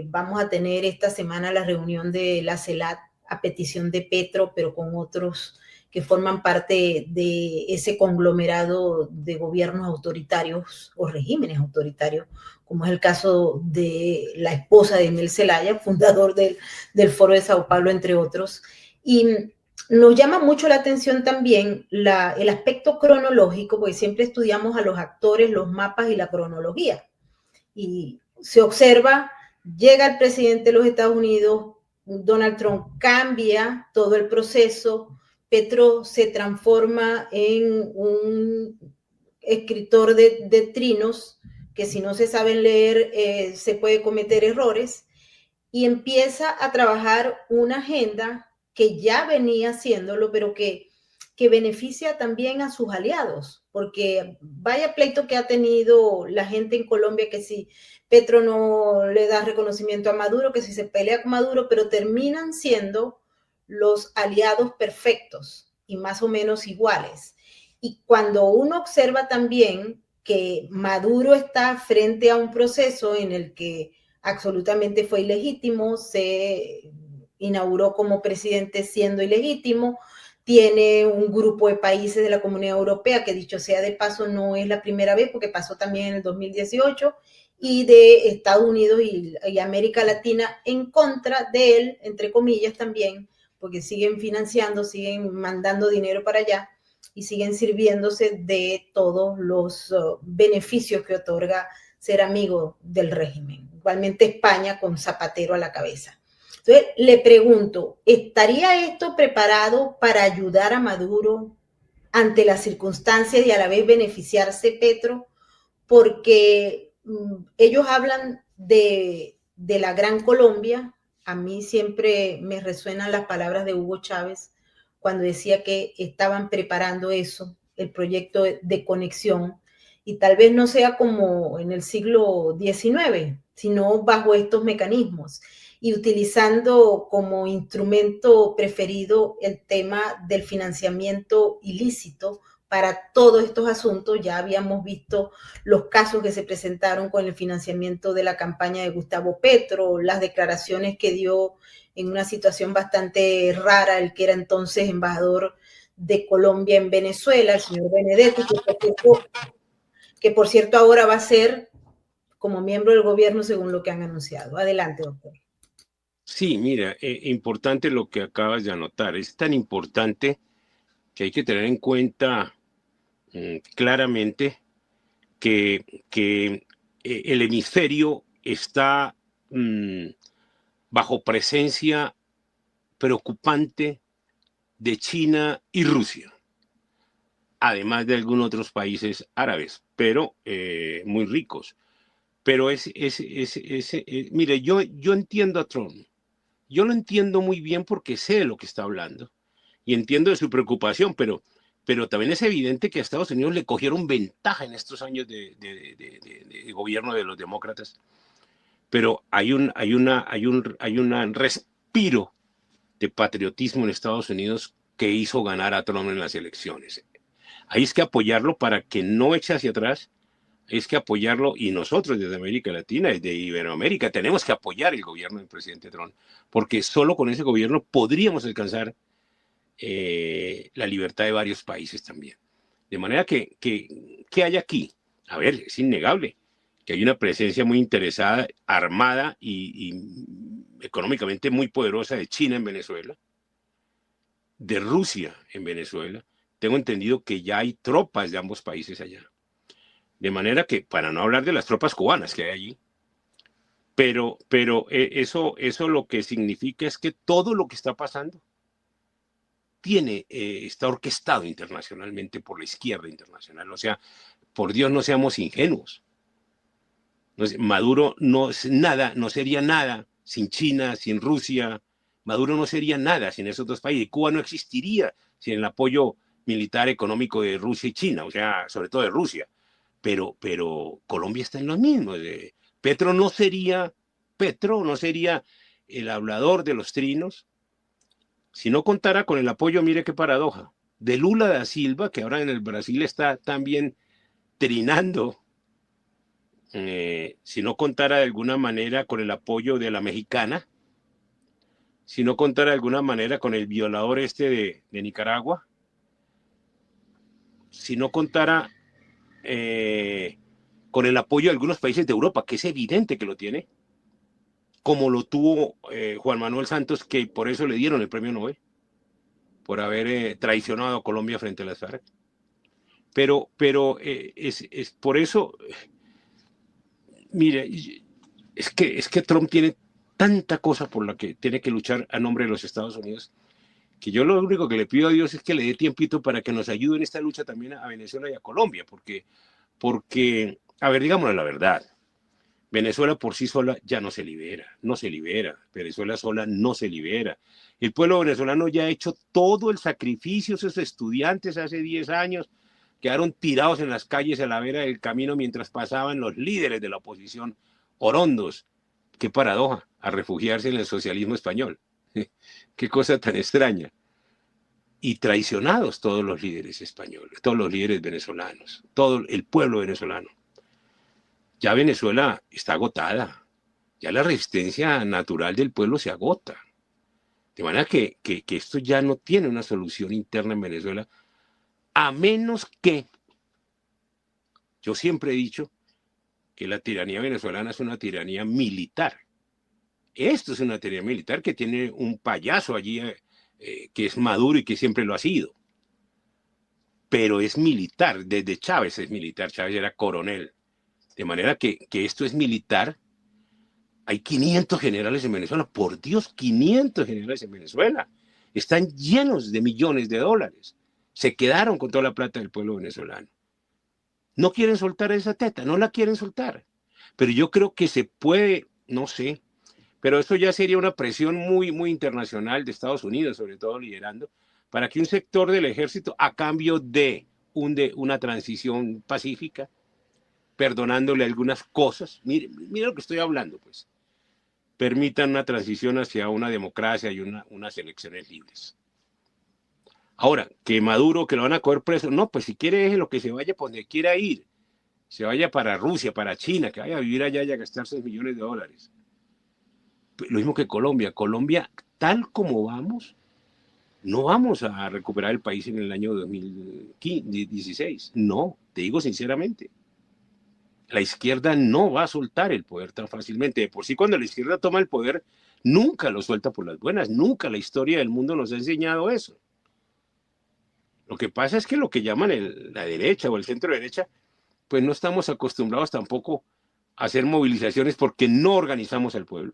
Vamos a tener esta semana la reunión de la CELAC a petición de Petro, pero con otros que forman parte de ese conglomerado de gobiernos autoritarios o regímenes autoritarios, como es el caso de la esposa de Emil Zelaya, fundador del Foro de Sao Paulo, entre otros. Y nos llama mucho la atención también el aspecto cronológico, porque siempre estudiamos a los actores, los mapas y la cronología. Y se observa, llega el presidente de los Estados Unidos, Donald Trump cambia todo el proceso, Petro se transforma en un escritor de trinos, que si no se saben leer se puede cometer errores, y empieza a trabajar una agenda que ya venía haciéndolo, pero que beneficia también a sus aliados, porque vaya pleito que ha tenido la gente en Colombia, que si Petro no le da reconocimiento a Maduro, que si se pelea con Maduro, pero terminan siendo los aliados perfectos y más o menos iguales. Y cuando uno observa también que Maduro está frente a un proceso en el que absolutamente fue ilegítimo, se inauguró como presidente siendo ilegítimo, tiene un grupo de países de la Comunidad Europea, que dicho sea de paso no es la primera vez, porque pasó también en el 2018, y de Estados Unidos y América Latina en contra de él, entre comillas también, porque siguen financiando, siguen mandando dinero para allá y siguen sirviéndose de todos los beneficios que otorga ser amigo del régimen. Igualmente España con Zapatero a la cabeza. Entonces, le pregunto, ¿estaría esto preparado para ayudar a Maduro ante las circunstancias y a la vez beneficiarse Petro? Porque ellos hablan de la Gran Colombia. A mí siempre me resuenan las palabras de Hugo Chávez cuando decía que estaban preparando eso, el proyecto de conexión, y tal vez no sea como en el siglo XIX, sino bajo estos mecanismos y utilizando como instrumento preferido el tema del financiamiento ilícito para todos estos asuntos. Ya habíamos visto los casos que se presentaron con el financiamiento de la campaña de Gustavo Petro, las declaraciones que dio en una situación bastante rara el que era entonces embajador de Colombia en Venezuela, el señor Benedetti, que por cierto ahora va a ser como miembro del gobierno según lo que han anunciado. Adelante, doctor. Sí, mira, importante lo que acabas de anotar. Es tan importante que hay que tener en cuenta claramente que el hemisferio está bajo presencia preocupante de China y Rusia, además de algunos otros países árabes, pero muy ricos. Pero mire, yo entiendo a Trump. Yo lo entiendo muy bien porque sé de lo que está hablando y entiendo de su preocupación, pero también es evidente que a Estados Unidos le cogieron ventaja en estos años de gobierno de los demócratas. Pero hay un respiro de patriotismo en Estados Unidos que hizo ganar a Trump en las elecciones. Ahí es que apoyarlo para que no eche hacia atrás. Es que apoyarlo, y nosotros desde América Latina, desde Iberoamérica, tenemos que apoyar el gobierno del presidente Trump, porque solo con ese gobierno podríamos alcanzar la libertad de varios países también. De manera que hay aquí, a ver, es innegable que hay una presencia muy interesada, armada y económicamente muy poderosa de China en Venezuela, de Rusia en Venezuela. Tengo entendido que ya hay tropas de ambos países allá. De manera que, para no hablar de las tropas cubanas que hay allí, Eso lo que significa es que todo lo que está pasando está orquestado internacionalmente por la izquierda internacional. O sea, por Dios, no seamos ingenuos. Maduro no sería nada sin China, sin Rusia. Maduro no sería nada sin esos dos países. Cuba no existiría sin el apoyo militar económico de Rusia y China, o sea, sobre todo de Rusia. Pero Colombia está en lo mismo. Petro no sería el hablador de los trinos si no contara con el apoyo, mire qué paradoja, de Lula da Silva, que ahora en el Brasil está también trinando, si no contara de alguna manera con el apoyo de la mexicana, si no contara de alguna manera con el violador de Nicaragua, si no contara con el apoyo de algunos países de Europa, que es evidente que lo tiene, como lo tuvo Juan Manuel Santos, que por eso le dieron el premio Nobel, por haber traicionado a Colombia frente a las FARC. Pero es por eso, mire, es que Trump tiene tanta cosa por la que tiene que luchar a nombre de los Estados Unidos, que yo lo único que le pido a Dios es que le dé tiempito para que nos ayude en esta lucha también a Venezuela y a Colombia, porque a ver, digámosle la verdad, Venezuela por sí sola ya no se libera, Venezuela sola no se libera. El pueblo venezolano ya ha hecho todo el sacrificio, esos estudiantes hace 10 años quedaron tirados en las calles a la vera del camino mientras pasaban los líderes de la oposición orondos. Qué paradoja, a refugiarse en el socialismo español. Qué cosa tan extraña. Y traicionados todos los líderes españoles, todos los líderes venezolanos, todo el pueblo venezolano. Ya Venezuela está agotada, ya la resistencia natural del pueblo se agota. De manera que esto ya no tiene una solución interna en Venezuela, a menos que, yo siempre he dicho que la tiranía venezolana es una tiranía militar. Esto es una tiranía militar que tiene un payaso allí que es Maduro y que siempre lo ha sido. Pero es militar, desde Chávez es militar, Chávez era coronel. De manera que esto es militar. Hay 500 generales en Venezuela. Por Dios, 500 generales en Venezuela. Están llenos de millones de dólares. Se quedaron con toda la plata del pueblo venezolano. No quieren soltar esa teta, no la quieren soltar. Pero yo creo que se puede, no sé, pero esto ya sería una presión muy, muy internacional de Estados Unidos, sobre todo liderando, para que un sector del ejército, a cambio de una transición pacífica, perdonándole algunas cosas, mire lo que estoy hablando, pues, permitan una transición hacia una democracia y unas elecciones libres. Ahora, que Maduro, que lo van a coger preso, no, pues si quiere déjelo que se vaya por donde quiera ir, se vaya para Rusia, para China, que vaya a vivir allá y a gastar $6 millones. Lo mismo que Colombia, tal como vamos, no vamos a recuperar el país en el año 2016, no, te digo sinceramente. La izquierda no va a soltar el poder tan fácilmente. De por sí, cuando la izquierda toma el poder, nunca lo suelta por las buenas. Nunca la historia del mundo nos ha enseñado eso. Lo que pasa es que lo que llaman la derecha o el centro derecha, pues no estamos acostumbrados tampoco a hacer movilizaciones porque no organizamos al pueblo.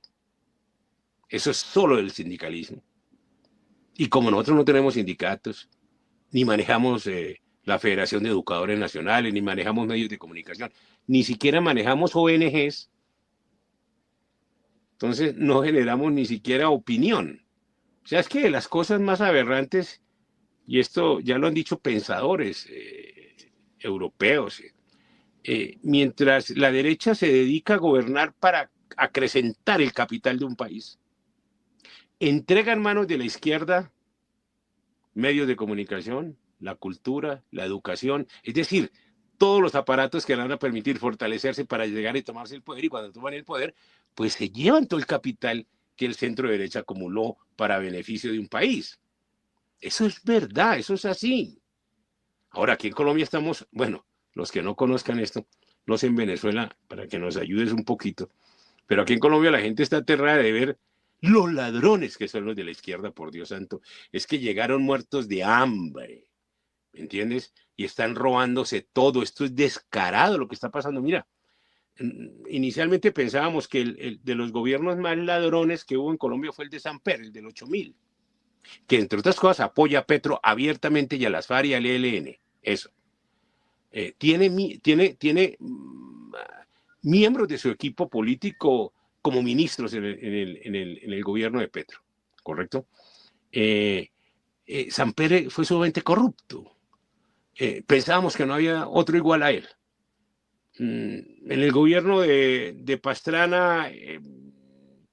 Eso es solo el sindicalismo. Y como nosotros no tenemos sindicatos, ni manejamos la Federación de Educadores Nacionales, ni manejamos medios de comunicación, ni siquiera manejamos ONGs, entonces no generamos ni siquiera opinión. O sea, es que las cosas más aberrantes, y esto ya lo han dicho pensadores europeos, mientras la derecha se dedica a gobernar para acrecentar el capital de un país, entrega en manos de la izquierda medios de comunicación, la cultura, la educación, es decir, todos los aparatos que le van a permitir fortalecerse para llegar y tomarse el poder, y cuando toman el poder, pues se llevan todo el capital que el centro derecha acumuló para beneficio de un país. Eso es verdad, eso es así. Ahora, aquí en Colombia estamos, bueno, los que no conozcan esto, no sé en Venezuela, para que nos ayudes un poquito, pero aquí en Colombia la gente está aterrada de ver los ladrones que son los de la izquierda, por Dios santo. Es que llegaron muertos de hambre, ¿me entiendes? Y están robándose todo. Esto es descarado lo que está pasando. Mira, Inicialmente pensábamos que el de los gobiernos más ladrones que hubo en Colombia fue el de Samper, el del 8000, que entre otras cosas apoya a Petro abiertamente y a las FARC y al ELN. Eso. Tiene miembros de su equipo político como ministros en el gobierno de Petro, ¿correcto? Samper fue sumamente corrupto. Pensábamos que no había otro igual a él. En el gobierno de Pastrana,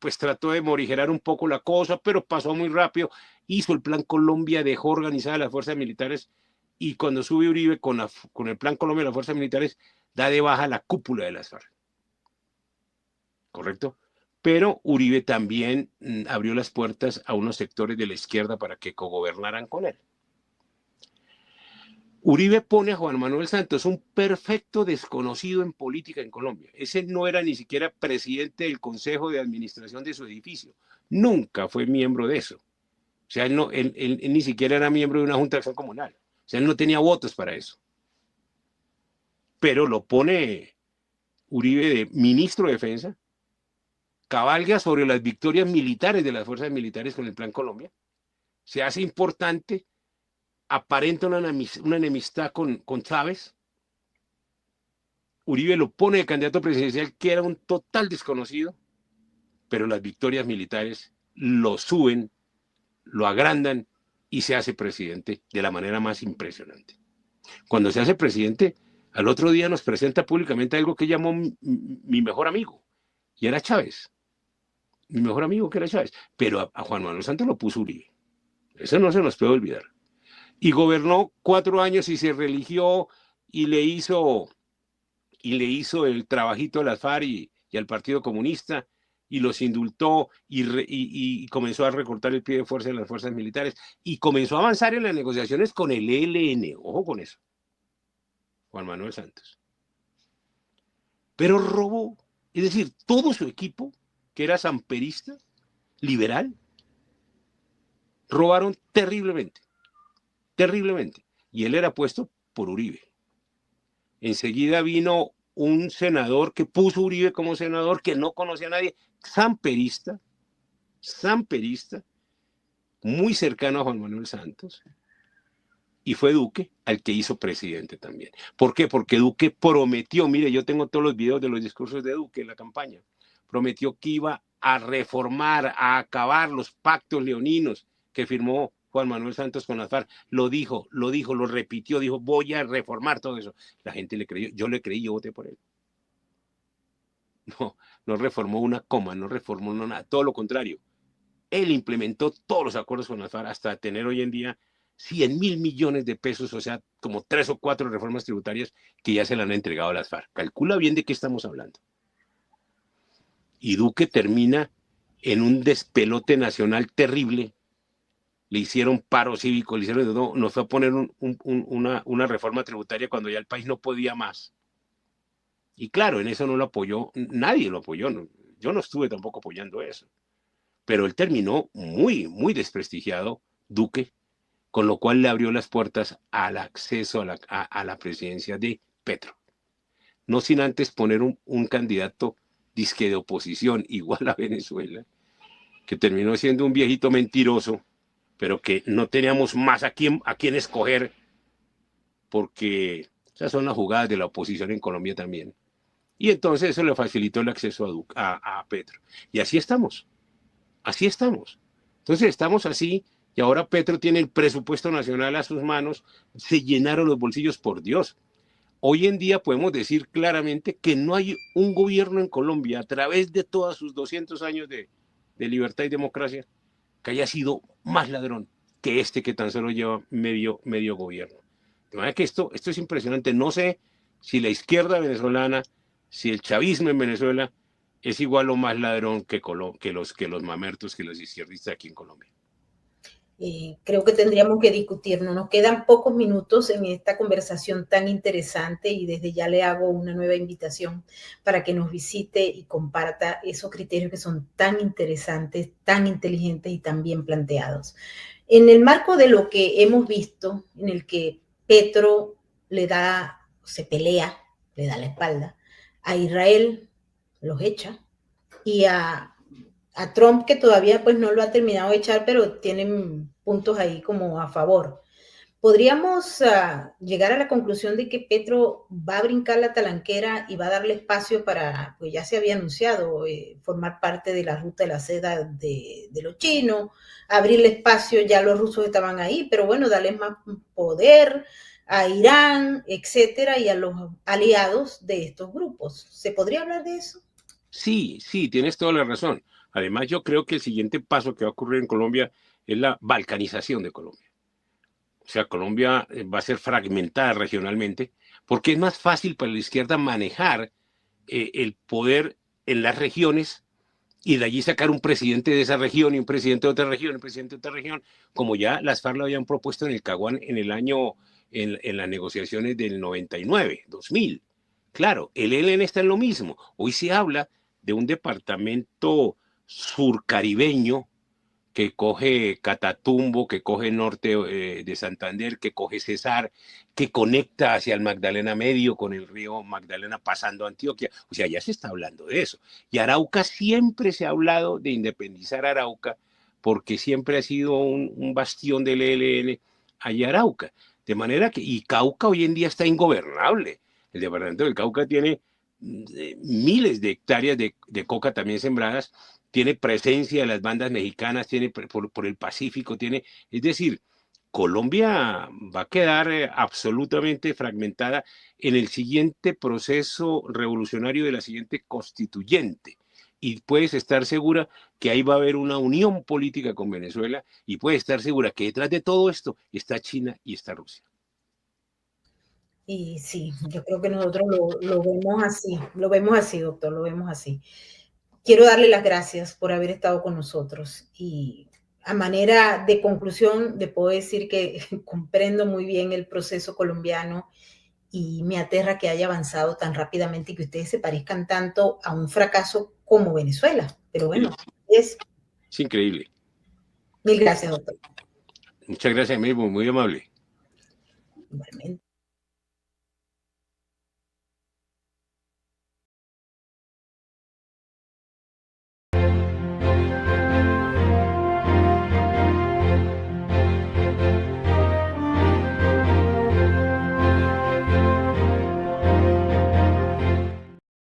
pues trató de morigerar un poco la cosa, pero pasó muy rápido. Hizo el Plan Colombia, dejó organizadas las fuerzas militares, y cuando sube Uribe con el Plan Colombia de las fuerzas militares, da de baja la cúpula de las FARC. ¿Correcto? Pero Uribe también abrió las puertas a unos sectores de la izquierda para que cogobernaran con él. Uribe pone a Juan Manuel Santos, un perfecto desconocido en política en Colombia. Ese no era ni siquiera presidente del consejo de administración de su edificio. Nunca fue miembro de eso. O sea, él ni siquiera era miembro de una junta de acción comunal. O sea, él no tenía votos para eso. Pero lo pone Uribe de ministro de Defensa, cabalga sobre las victorias militares de las fuerzas militares con el Plan Colombia, se hace importante, aparenta una enemistad con Chávez. Uribe lo pone de candidato presidencial, que era un total desconocido, pero las victorias militares lo suben, lo agrandan y se hace presidente de la manera más impresionante. Cuando se hace presidente, al otro día nos presenta públicamente algo que llamó mi mejor amigo, y era Chávez. Mi mejor amigo, que era Chávez. Pero a Juan Manuel Santos lo puso Uribe. Eso no se nos puede olvidar. Y gobernó 4 años y se religió y le hizo el trabajito a las FARC y al Partido Comunista, y los indultó y comenzó a recortar el pie de fuerza de las fuerzas militares y comenzó a avanzar en las negociaciones con el ELN. Ojo con eso, Juan Manuel Santos. Pero robó, es decir, todo su equipo, que era samperista, liberal, robaron terriblemente. Y él era puesto por Uribe. Enseguida vino un senador que puso a Uribe como senador, que no conocía a nadie, samperista, muy cercano a Juan Manuel Santos, y fue Duque al que hizo presidente también. ¿Por qué? Porque Duque prometió, mire, yo tengo todos los videos de los discursos de Duque en la campaña, prometió que iba a reformar, a acabar los pactos leoninos que firmó Juan Manuel Santos con las FARC. Lo dijo, lo repitió, dijo, voy a reformar todo eso. La gente le creyó, yo le creí, yo voté por él. No reformó una coma, no reformó nada, todo lo contrario. Él implementó todos los acuerdos con las FARC hasta tener hoy en día 100.000 millones de pesos, o sea, como 3 o 4 reformas tributarias que ya se le han entregado a las FARC. Calcula bien de qué estamos hablando. Y Duque termina en un despelote nacional terrible. Le hicieron paro cívico, le hicieron, nos fue a poner una reforma tributaria cuando ya el país no podía más. Y claro, en eso no lo apoyó, nadie lo apoyó, yo no estuve tampoco apoyando eso. Pero él terminó muy, muy desprestigiado, Duque, con lo cual le abrió las puertas al acceso a la presidencia de Petro. No sin antes poner un candidato disque de oposición, igual a Venezuela, que terminó siendo un viejito mentiroso, pero que no teníamos más a quién escoger, porque esas son las jugadas de la oposición en Colombia también. Y entonces eso le facilitó el acceso a Petro. Y así estamos. Entonces estamos así, y ahora Petro tiene el presupuesto nacional a sus manos, se llenaron los bolsillos, por Dios. Hoy en día podemos decir claramente que no hay un gobierno en Colombia, a través de todos sus 200 años de libertad y democracia, que haya sido más ladrón que este, que tan solo lleva medio gobierno. De manera que esto es impresionante. No sé si la izquierda venezolana, si el chavismo en Venezuela es igual o más ladrón que los mamertos, que los izquierdistas aquí en Colombia. Creo que tendríamos que discutirnos. Nos quedan pocos minutos en esta conversación tan interesante, y desde ya le hago una nueva invitación para que nos visite y comparta esos criterios que son tan interesantes, tan inteligentes y tan bien planteados. En el marco de lo que hemos visto, en el que Petro se pelea, le da la espalda a Israel los echa, y a Trump, que todavía pues no lo ha terminado de echar, pero tienen puntos ahí como a favor. Podríamos llegar a la conclusión de que Petro va a brincar la talanquera y va a darle espacio para, pues ya se había anunciado, formar parte de la ruta de la seda de los chinos, abrirle espacio, ya los rusos estaban ahí, pero bueno, darles más poder a Irán, etcétera, y a los aliados de estos grupos. ¿Se podría hablar de eso? Sí, sí, tienes toda la razón. Además, yo creo que el siguiente paso que va a ocurrir en Colombia es la balcanización de Colombia. O sea, Colombia va a ser fragmentada regionalmente porque es más fácil para la izquierda manejar el poder en las regiones y de allí sacar un presidente de esa región y un presidente de otra región, un presidente de otra región, como ya las FARC lo habían propuesto en el Caguán en el año, en las negociaciones del 99, 2000. Claro, el ELN está en lo mismo. Hoy se habla de un departamento surcaribeño que coge Catatumbo, que coge norte de Santander, que coge Cesar, que conecta hacia el Magdalena Medio con el río Magdalena pasando a Antioquia. O sea, ya se está hablando de eso. Y Arauca siempre se ha hablado de independizar Arauca porque siempre ha sido un bastión del ELN allá Arauca. De manera que, y Cauca hoy en día está ingobernable. El departamento del Cauca tiene miles de hectáreas de coca también sembradas, tiene presencia de las bandas mexicanas, tiene por el Pacífico, tiene, es decir, Colombia va a quedar absolutamente fragmentada en el siguiente proceso revolucionario de la siguiente constituyente. Y puedes estar segura que ahí va a haber una unión política con Venezuela y puedes estar segura que detrás de todo esto está China y está Rusia. Y sí, yo creo que nosotros lo vemos así, doctor, lo vemos así. Quiero darle las gracias por haber estado con nosotros y a manera de conclusión le puedo decir que comprendo muy bien el proceso colombiano y me aterra que haya avanzado tan rápidamente y que ustedes se parezcan tanto a un fracaso como Venezuela. Pero bueno, es increíble. Mil gracias, doctor. Muchas gracias, muy amable. Igualmente.